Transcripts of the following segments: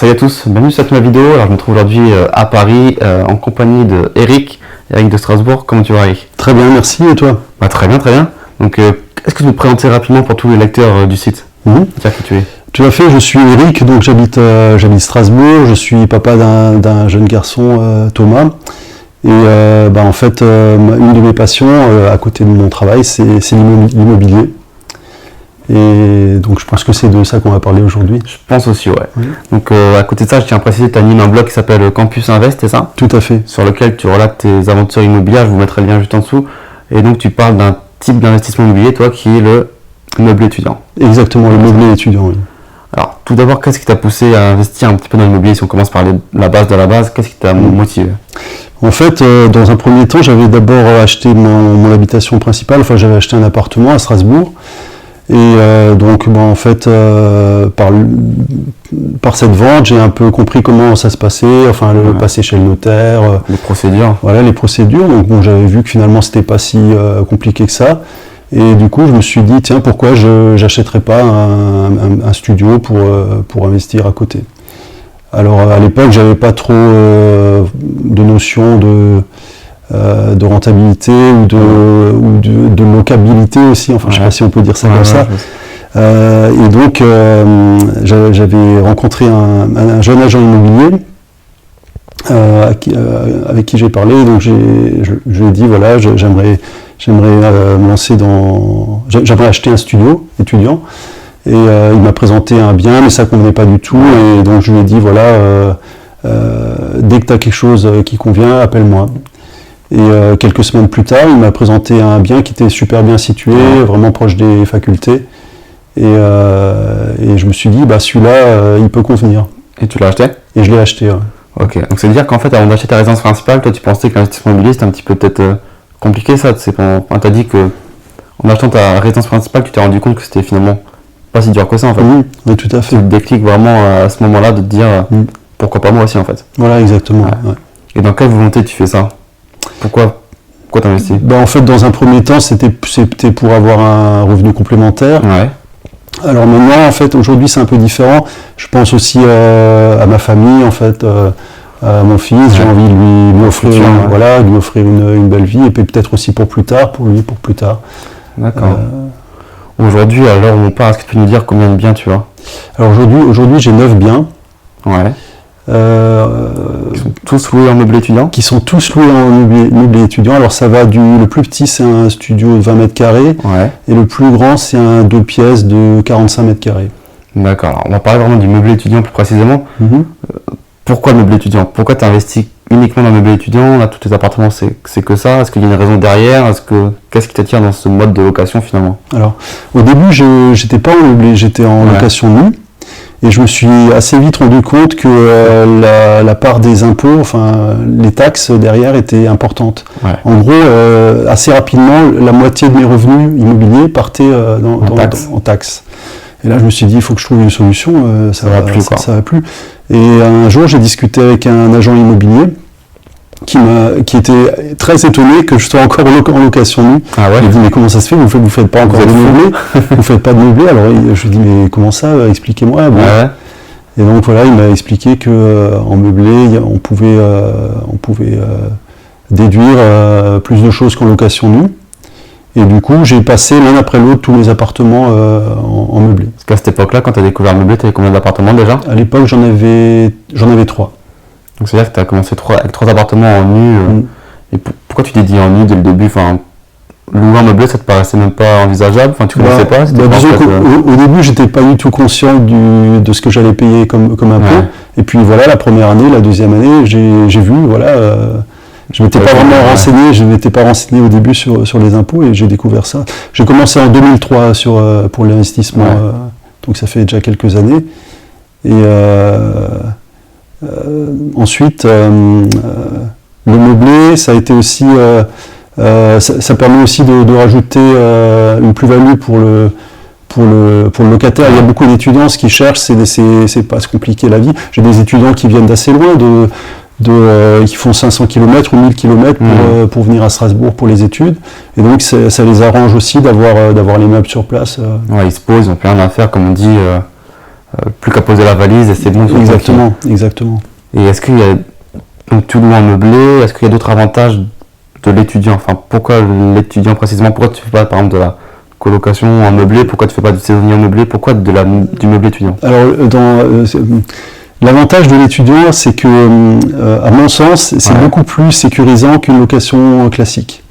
Salut à tous, bienvenue sur cette nouvelle vidéo. Alors je me trouve aujourd'hui à Paris en compagnie de Eric de Strasbourg. Comment tu vas, Eric? Très bien, merci, et toi? Très bien, très bien. Donc est-ce que tu peux te présenter rapidement pour tous les lecteurs du site? Dire qui tu es. Tout à fait, je suis Eric, donc j'habite Strasbourg, je suis papa d'un jeune garçon, Thomas. Et en fait, une de mes passions, à côté de mon travail, c'est l'immobilier. Et donc je pense que c'est de ça qu'on va parler aujourd'hui. Je pense aussi, ouais. Oui. Donc à côté de ça, je tiens à préciser que tu animes un blog qui s'appelle Campus Invest, c'est ça? Tout à fait. Sur lequel tu relates tes aventures immobilières, je vous mettrai le lien juste en dessous. Et donc tu parles d'un type d'investissement immobilier, toi, qui est le meublé étudiant. Exactement, le meublé étudiant, oui. Alors tout d'abord, qu'est-ce qui t'a poussé à investir un petit peu dans l'immobilier? Si on commence par la base de la base, qu'est-ce qui t'a motivé? En fait, dans un premier temps, j'avais d'abord acheté mon habitation principale, enfin j'avais acheté un appartement à Strasbourg. Et donc, en fait, par cette vente, j'ai un peu compris comment ça se passait, enfin, le passer chez le notaire. Les procédures. Voilà, les procédures. Donc, bon, j'avais vu que finalement, c'était pas si compliqué que ça. Et du coup, je me suis dit, tiens, pourquoi je n'achèterais pas un studio pour investir à côté. Alors, à l'époque, j'avais pas trop de notion de rentabilité ou de locabilité aussi, enfin je ne sais pas si on peut dire ça comme ça. Et donc j'avais rencontré un jeune agent immobilier avec qui j'ai parlé, donc je lui ai dit voilà, j'aimerais me lancer j'aimerais acheter un studio étudiant, et il m'a présenté un bien mais ça ne convenait pas du tout, et donc je lui ai dit voilà, dès que tu as quelque chose qui convient, appelle-moi. Et quelques semaines plus tard, il m'a présenté un bien qui était super bien situé, vraiment proche des facultés. Et je me suis dit, celui-là, il peut convenir. Et tu l'as acheté? Et je l'ai acheté, ouais. Ok, donc c'est à dire qu'en fait, avant d'acheter ta résidence principale, toi tu pensais que l'investissement immobilier c'était un petit peu peut-être compliqué, ça? On t'a dit que en achetant ta résidence principale, tu t'es rendu compte que c'était finalement pas si dur que ça en fait. Oui, tout à fait. Tu te décliques vraiment à ce moment-là de te dire pourquoi pas moi aussi en fait. Voilà, exactement. Ouais. Et dans quelle volonté tu fais ça? Pourquoi t'investis? En fait, dans un premier temps, c'était pour avoir un revenu complémentaire. Ouais. Alors maintenant, en fait, aujourd'hui, c'est un peu différent. Je pense aussi à ma famille, en fait, à mon fils. J'ai envie de lui offrir une belle vie, et puis peut-être aussi pour plus tard, pour lui, pour plus tard. D'accord. Aujourd'hui, à l'heure où on parle, est-ce que tu peux nous dire combien de biens tu as? Alors aujourd'hui, j'ai 9 biens. Ouais. Qui sont tous loués en meublé étudiant? Qui sont tous loués en meublé étudiant. Alors ça va le plus petit, c'est un studio de 20 mètres carrés, et le plus grand, c'est un 2 pièces de 45 mètres carrés. D'accord, alors on va parler vraiment du meublé étudiant plus précisément. Pourquoi le meublé étudiant? Pourquoi tu investis uniquement dans le meublé étudiant? Là, tous tes appartements, c'est que ça? Est-ce qu'il y a une raison derrière? Qu'est-ce qui t'attire dans ce mode de location finalement? Alors, au début, j'étais pas en meublé, j'étais en location nue. Et je me suis assez vite rendu compte que la part des impôts, enfin les taxes derrière étaient importantes. En gros, assez rapidement, la moitié de mes revenus immobiliers partaient en taxes. Et là, je me suis dit, il faut que je trouve une solution, ça va plus. Et un jour, j'ai discuté avec un agent immobilier qui était très étonné que je sois encore en location nue. Il m'a dit, mais comment ça se fait, vous faites pas encore de meublé? Vous faites pas de meublé? Alors je lui ai dit, mais comment ça, expliquez-moi. Et donc voilà, il m'a expliqué qu'en meublé, on pouvait déduire plus de choses qu'en location nue. Et du coup, j'ai passé l'un après l'autre tous mes appartements en meublé. Parce qu'à cette époque-là, quand tu as découvert le meublé, tu avais combien d'appartements déjà? À l'époque, j'en avais 3. Donc c'est-à-dire que tu as commencé avec 3 appartements en nu. Et pourquoi tu t'es dit en nu dès le début? Louer un meublé, ça te paraissait même pas envisageable? Tu ne connaissais pas? Disons qu'au début, j'étais pas du tout conscient de ce que j'allais payer comme impôt. Et puis voilà, la première année, la deuxième année, j'ai vu, je m'étais pas vraiment renseigné, je m'étais pas renseigné au début sur les impôts, et j'ai découvert ça. J'ai commencé en 2003 pour l'investissement, donc ça fait déjà quelques années. Et ensuite, le meublé, ça a été aussi, ça permet aussi de rajouter une plus-value pour le locataire. Il y a beaucoup d'étudiants, ce qu'ils cherchent, c'est pas se compliquer la vie. J'ai des étudiants qui viennent d'assez loin, qui font 500 km ou 1000 km pour venir à Strasbourg pour les études. Et donc ça les arrange aussi d'avoir les meubles sur place. Ils se posent, ils n'ont plus rien à faire, comme on dit. plus qu'à poser la valise et c'est bon. Exactement, exactement. Et est-ce qu'il y a, donc tu loues un meublé, est-ce qu'il y a d'autres avantages de l'étudiant? Enfin, pourquoi l'étudiant précisément? Pourquoi tu fais pas par exemple de la colocation en meublé? Pourquoi tu fais pas du saisonnier en meublé? Pourquoi du meublé étudiant? Alors, l'avantage de l'étudiant, c'est que, à mon sens, c'est beaucoup plus sécurisant qu'une location classique.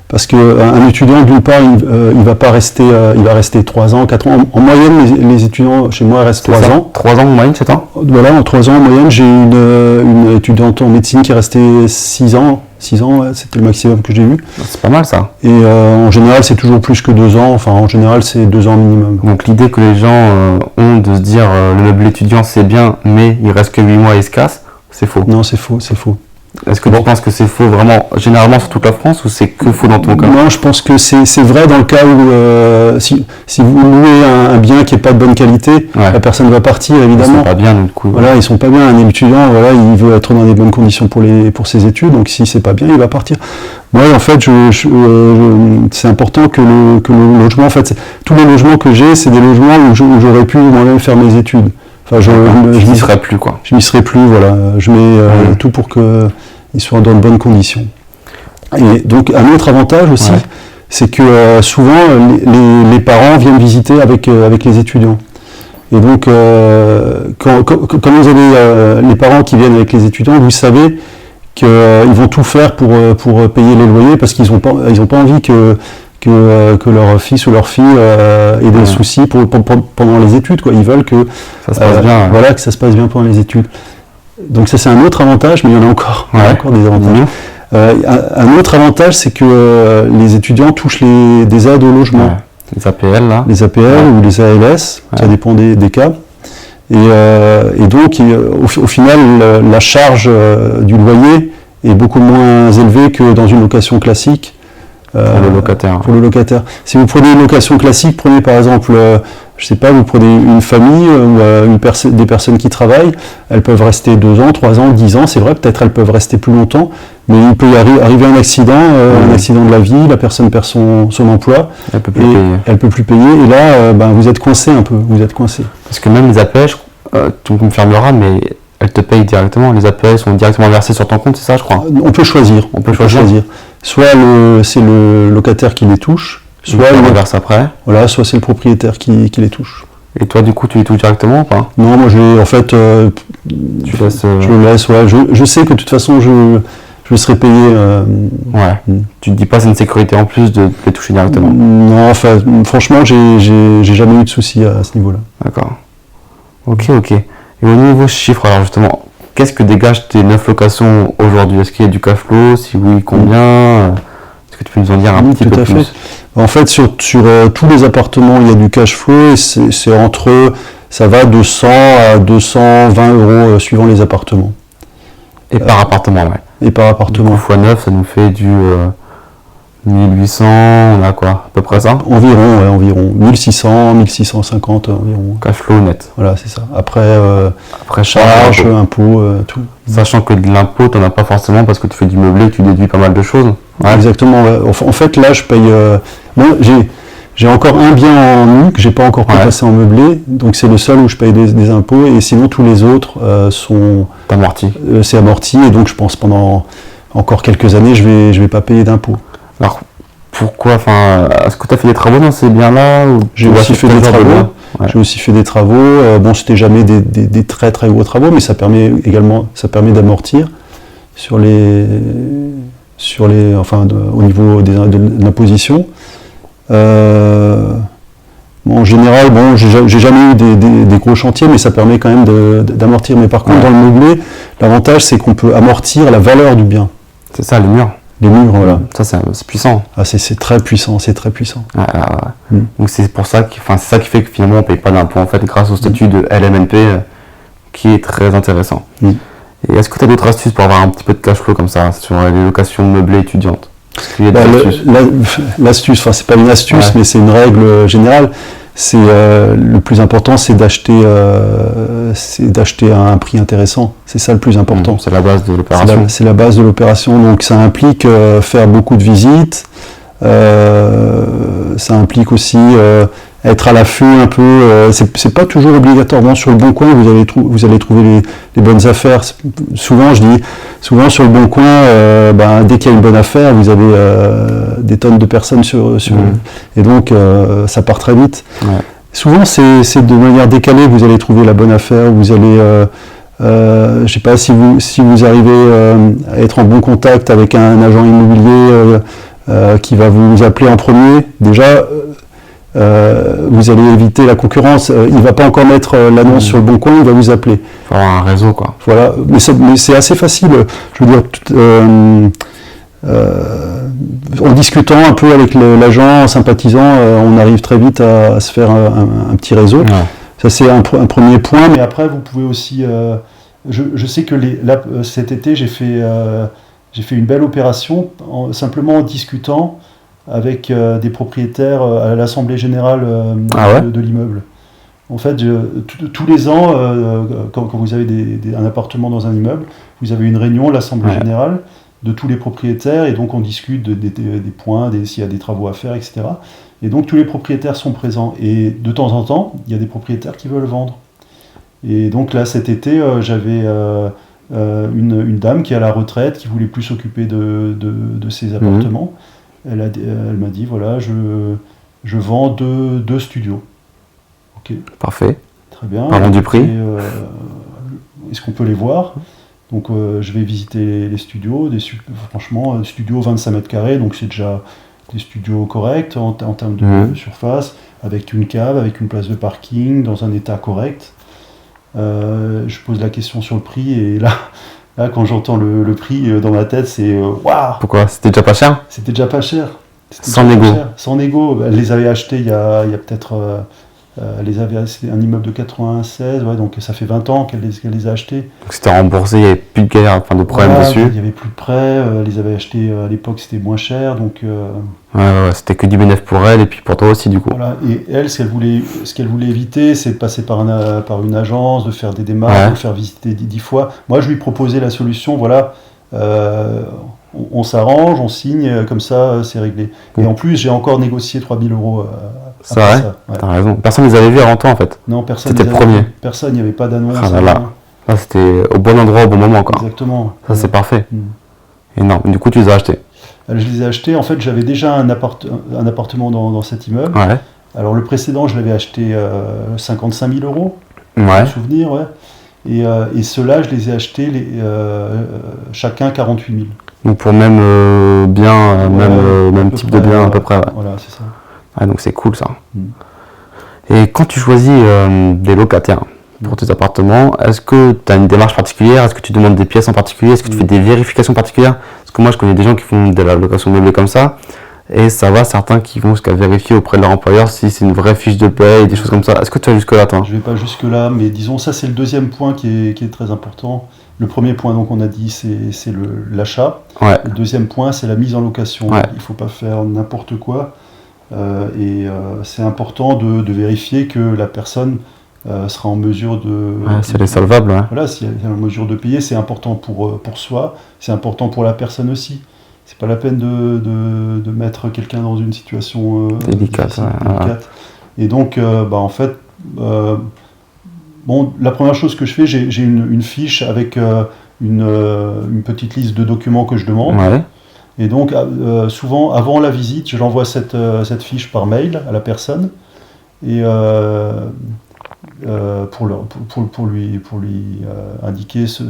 Parce qu'un étudiant, d'une part, il va pas rester, il va rester 3 ans, 4 ans. En moyenne, les étudiants chez moi restent 3 ans. 3 ans en moyenne chez toi? Voilà, en 3 ans en moyenne, j'ai une étudiante en médecine qui est restée 6 ans. 6 ans, ouais, c'était le maximum que j'ai eu. C'est pas mal ça. Et en général, c'est toujours plus que 2 ans. Enfin, en général, c'est 2 ans minimum. Donc l'idée que les gens ont de se dire le meublé étudiant c'est bien, mais il reste que 8 mois et il se casse, c'est faux. Non, c'est faux, c'est faux. Est-ce que tu penses que c'est faux vraiment, généralement sur toute la France, ou c'est que faux dans ton cas? Non, je pense que c'est vrai dans le cas où si vous louez un bien qui n'est pas de bonne qualité, la personne va partir évidemment. Ils sont pas bien du coup. Voilà, ils sont pas bien. Un étudiant, voilà, il veut être dans des bonnes conditions pour ses études, donc si c'est pas bien, il va partir. Moi, en fait, c'est important que le logement, en fait, tous les logements que j'ai, c'est des logements où j'aurais pu moi-même faire mes études. Enfin, je m'y serais plus quoi. Je m'y serais plus, voilà. Je mets tout pour qu'ils soient dans de bonnes conditions. Et donc, un autre avantage aussi, c'est que souvent, les parents viennent visiter avec les étudiants. Et donc, quand vous avez les parents qui viennent avec les étudiants, vous savez qu'ils vont tout faire pour payer les loyers parce qu'ils n'ont pas envie que leur fils ou leur fille ait des soucis pendant les études, quoi. Ils veulent que ça se passe bien. Voilà, que ça se passe bien pendant les études. Donc ça, c'est un autre avantage, mais il y en a encore, encore des avantages. Un autre avantage, c'est que les étudiants touchent des aides au logement. Les APL, là. Les APL ou les ALS, ça dépend des cas. Et donc, au final, la charge du loyer est beaucoup moins élevée que dans une location classique. Pour le locataire. Si vous prenez une location classique, prenez par exemple, je sais pas, vous prenez une famille ou des personnes qui travaillent, elles peuvent rester 2 ans, 3 ans, 10 ans, c'est vrai, peut-être elles peuvent rester plus longtemps, mais il peut y arriver un accident de la vie, la personne perd son emploi, elle peut plus payer, et là, vous êtes coincé un peu, Parce que même les APL, tu me confirmeras, mais elles te payent directement, les APL sont directement versés sur ton compte, c'est ça je crois? On peut choisir. Soit c'est le locataire qui les touche, soit il verse après. Voilà, soit c'est le propriétaire qui les touche. Et toi, du coup, tu les touches directement ou pas? Non, moi, en fait, tu laisses, je le laisse. Ouais. Je sais que de toute façon, je serai payé. Tu te dis pas c'est une sécurité en plus de les toucher directement? Non, enfin, franchement, j'ai jamais eu de soucis à ce niveau-là. D'accord. Ok. Et au niveau chiffre, alors justement, qu'est-ce que dégagent tes 9 locations aujourd'hui? Est-ce qu'il y a du cash flow? Si oui, combien? Est-ce que tu peux nous en dire un petit peu plus? En fait, sur tous les appartements, il y a du cash flow et ça va de 100 à 220 euros suivant les appartements. Et par appartement, Et par appartement. Du coup, x9, ça nous fait du 1800, on a quoi? À peu près ça? Environ 1600, 1650 environ. Cash flow net. Voilà, c'est ça. Après charge, impôt, tout. Sachant que de l'impôt, tu n'en as pas forcément parce que tu fais du meublé, tu déduis pas mal de choses. Exactement. Ouais. En fait, là, je paye. Moi, j'ai encore un bien en nu que j'ai pas encore pu passer en meublé, donc c'est le seul où je paye des impôts, et sinon tous les autres sont amortis. C'est amorti, et donc je pense pendant encore quelques années, je vais pas payer d'impôts. Alors pourquoi, est-ce que tu as fait des travaux dans ces biens-là? J'ai aussi fait des travaux. J'ai aussi fait des travaux. Bon, c'était jamais des très très gros travaux, mais ça permet d'amortir au niveau de l'imposition. En général, j'ai jamais eu des gros chantiers, mais ça permet quand même d'amortir. Mais par contre, dans le meublé, l'avantage, c'est qu'on peut amortir la valeur du bien. C'est ça, les murs. Les murs, voilà. Ça, c'est puissant. C'est très puissant, c'est très puissant. Donc c'est pour ça c'est ça qui fait que finalement on ne paye pas d'impôt en fait grâce au statut de LMNP qui est très intéressant. Et est-ce que tu as d'autres astuces pour avoir un petit peu de cash flow comme ça sur les locations de meublés étudiantes? L'astuce, c'est pas une astuce, mais c'est une règle générale. C'est le plus important, c'est d'acheter à un prix intéressant. C'est ça le plus important. C'est la base de l'opération. C'est la base de l'opération. Donc ça implique faire beaucoup de visites. Ça implique aussi être à l'affût un peu. C'est pas toujours obligatoirement sur le Bon Coin que vous allez trouver les bonnes affaires. Souvent sur le Bon Coin, dès qu'il y a une bonne affaire, vous avez des tonnes de personnes et donc ça part très vite. Ouais. Souvent c'est de manière décalée que vous allez trouver la bonne affaire. Vous allez je ne sais pas si vous arrivez à être en bon contact avec un agent immobilier qui va vous appeler en premier. Déjà, vous allez éviter la concurrence. Il ne va pas encore mettre l'annonce sur le Bon Coin, il va vous appeler. Il faut avoir un réseau, quoi. Voilà, mais c'est assez facile. Je veux dire, en discutant un peu avec l'agent, en sympathisant, on arrive très vite à se faire un petit réseau. Ouais. Ça, c'est un premier point. Mais après, vous pouvez aussi... je sais que cet été, j'ai fait une belle opération simplement en discutant avec des propriétaires à l'Assemblée Générale de l'immeuble. En fait, tous les ans, quand vous avez un appartement dans un immeuble, vous avez une réunion, l'Assemblée Générale, de tous les propriétaires, et donc on discute des points, s'il y a des travaux à faire, etc. Et donc tous les propriétaires sont présents. Et de temps en temps, il y a des propriétaires qui veulent vendre. Et donc là, cet été, j'avais une dame qui est à la retraite, qui voulait plus s'occuper de ses appartements. Elle m'a dit, voilà, je vends deux studios. Ok. Parfait. Très bien. Parlons du prix. Est-ce qu'on peut les voir ? Donc je vais visiter les studios, franchement, studio 25 mètres carrés, donc c'est déjà des studios corrects en termes de surface, avec une cave, avec une place de parking, dans un état correct. Je pose la question sur le prix, et là quand j'entends le prix dans ma tête, c'est waouh. Pourquoi ? C'était déjà pas cher ? C'était déjà pas cher. Sans négo. Sans négo. Elle les avait achetés il y a peut-être... c'était un immeuble de 96, donc ça fait 20 ans qu'elle les a achetés. Donc c'était remboursé, il n'y avait plus de galère, de problème dessus. Il n'y avait plus de prêts, elle les avait achetés à l'époque, c'était moins cher, donc... c'était que du bénéfice pour elle et puis pour toi aussi du coup. Voilà, et elle, ce qu'elle voulait éviter, c'est de passer par une agence, de faire des démarches, de faire visiter 10 fois. Moi, je lui proposais la solution, voilà, on s'arrange, on signe, comme ça, c'est réglé. Et en plus, j'ai encore négocié 3 000 €. C'est vrai, t'as raison. Personne ne les avait vus avant toi en fait. Non, personne. C'était le premier. Personne, il n'y avait pas d'annonce. Là, c'était au bon endroit, au bon moment quoi. Exactement. Ça c'est parfait. Énorme. Du coup, tu les as achetés. Je les ai achetés. En fait, j'avais déjà un appartement dans cet immeuble. Ouais. Alors le précédent, je l'avais acheté 55 000 €. Ouais. Je me souvenir, Et ceux-là, je les ai achetés chacun 48 000. Donc pour même bien, même type de bien à peu près. Ouais. Voilà, c'est ça. Donc c'est cool ça. Et quand tu choisis des locataires pour tes appartements, est-ce que tu as une démarche particulière ? Est-ce que tu demandes des pièces en particulier ? Est-ce que tu fais des vérifications particulières ? Parce que moi je connais des gens qui font de la location meublée comme ça, et ça va, certains qui vont jusqu'à vérifier auprès de leur employeur si c'est une vraie fiche de paie, des choses comme ça. Est-ce que tu vas jusque-là toi ? Je vais pas jusque-là, mais disons ça c'est le deuxième point qui est très important. Le premier point, donc on a dit, c'est l'achat. Ouais. Le deuxième point, c'est la mise en location. Ouais. Il ne faut pas faire n'importe quoi. C'est important de vérifier que la personne sera en mesure de... si elle est solvable. Ouais. Voilà, si elle est en mesure de payer, c'est important pour soi, c'est important pour la personne aussi. C'est pas la peine de mettre quelqu'un dans une situation délicate. délicate. Et donc, en fait... la première chose que je fais, j'ai une fiche avec une petite liste de documents que je demande. Ouais. Et donc, souvent, avant la visite, je l'envoie cette fiche par mail à la personne, et pour lui indiquer ce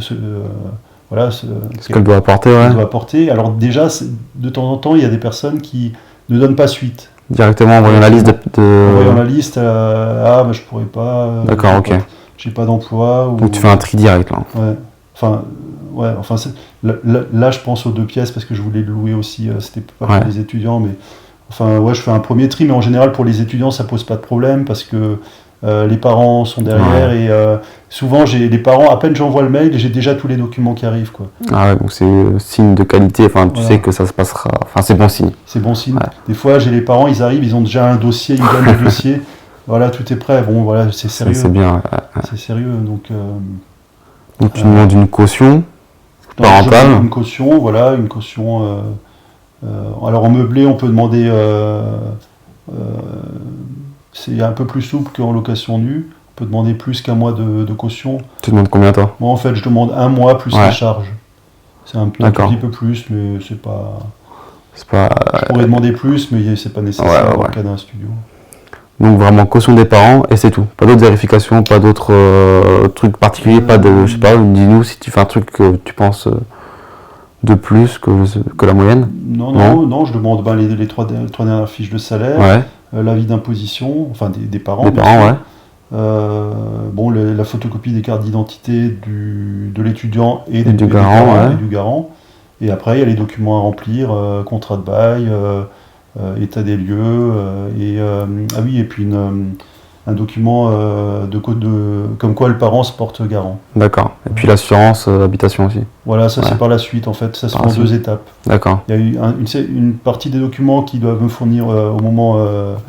qu'elle doit apporter. Ouais. Doit apporter. Alors déjà, de temps en temps, il y a des personnes qui ne donnent pas suite. Directement en voyant la liste En voyant la liste, je pourrais pas. D'accord, ok. J'ai pas d'emploi. Donc tu fais un tri direct là. Ouais. Là, je pense aux 2 pièces parce que je voulais le louer aussi. C'était pas pour les étudiants, mais je fais un premier tri. Mais en général, pour les étudiants, ça pose pas de problème parce que les parents sont derrière et souvent, les parents, à peine j'envoie le mail, j'ai déjà tous les documents qui arrivent, quoi. Ah ouais, donc c'est signe de qualité. Tu sais que ça se passera. C'est bon signe. C'est bon signe. Ouais. Des fois, j'ai les parents, ils arrivent, ils ont déjà un dossier, ils donnent le dossier. Voilà, tout est prêt. Bon, voilà, c'est sérieux. C'est bien. C'est sérieux, donc. Donc tu demandes une caution parentale. Une caution, voilà, une caution. Alors en meublé, on peut demander c'est un peu plus souple qu'en location nue. On peut demander plus qu'un mois de caution. Tu demandes combien toi? Moi, en fait, je demande un mois plus Ouais. les charges. C'est un petit peu plus, mais c'est pas... C'est pas... Je pourrais demander plus, mais c'est pas nécessaire dans le cas d'un studio. Donc vraiment caution des parents et c'est tout. Pas d'autres vérifications, pas d'autres trucs particuliers, pas de... Je sais pas, dis-nous si tu fais un truc que tu penses de plus que la moyenne. Non, je demande les trois dernières fiches de salaire, l'avis d'imposition, enfin des parents. Des parents, bon, la photocopie des cartes d'identité de l'étudiant et du garant. Et du garant. Et après, il y a les documents à remplir, contrat de bail, état des lieux, et puis un document comme quoi le parent se porte garant. D'accord. Et puis l'assurance habitation aussi. Voilà, ça c'est par la suite en fait, ça se fait en 2 étapes. D'accord. Il y a eu une partie des documents qu'ils doivent me fournir au moment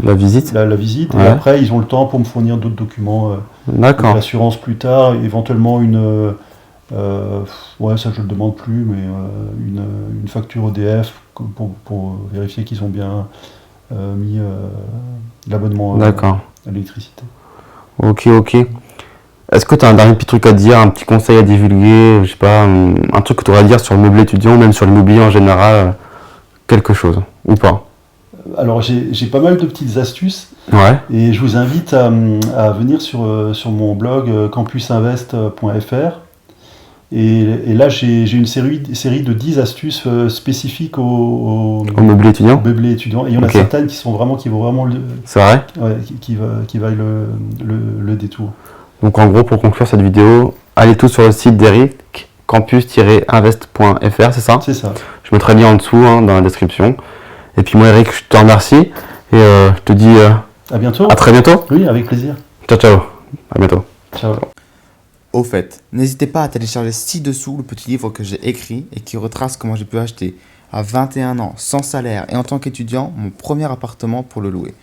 la visite. La visite, et après ils ont le temps pour me fournir d'autres documents. D'accord. L'assurance plus tard, éventuellement une... ça je le demande plus, mais une facture EDF pour vérifier qu'ils ont bien mis l'abonnement à l'électricité. Ok. Est-ce que tu as un dernier petit truc à dire, un petit conseil à divulguer, je sais pas, un truc que tu aurais à dire sur le meublé étudiant, même sur l'immobilier en général, quelque chose, ou pas? Alors j'ai pas mal de petites astuces, et je vous invite à venir sur mon blog campusinvest.fr. Et là, j'ai une série de 10 astuces spécifiques au meublé étudiant. Et il y en a certaines qui vaut vraiment c'est vrai qui vaillent le détour. Donc en gros, pour conclure cette vidéo, allez tous sur le site d'Eric, campus-invest.fr, c'est ça? C'est ça. Je mettrai le lien en dessous dans la description. Et puis moi, Eric, je te remercie et je te dis à bientôt. À très bientôt. Oui, avec plaisir. Ciao. À bientôt. Ciao. Au fait, n'hésitez pas à télécharger ci-dessous le petit livre que j'ai écrit et qui retrace comment j'ai pu acheter à 21 ans, sans salaire et en tant qu'étudiant, mon premier appartement pour le louer.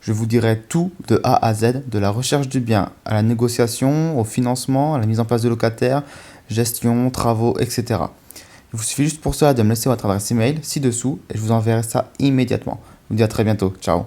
Je vous dirai tout de A à Z, de la recherche du bien à la négociation, au financement, à la mise en place de locataires, gestion, travaux, etc. Il vous suffit juste pour cela de me laisser votre adresse email ci-dessous et je vous enverrai ça immédiatement. Je vous dis à très bientôt. Ciao.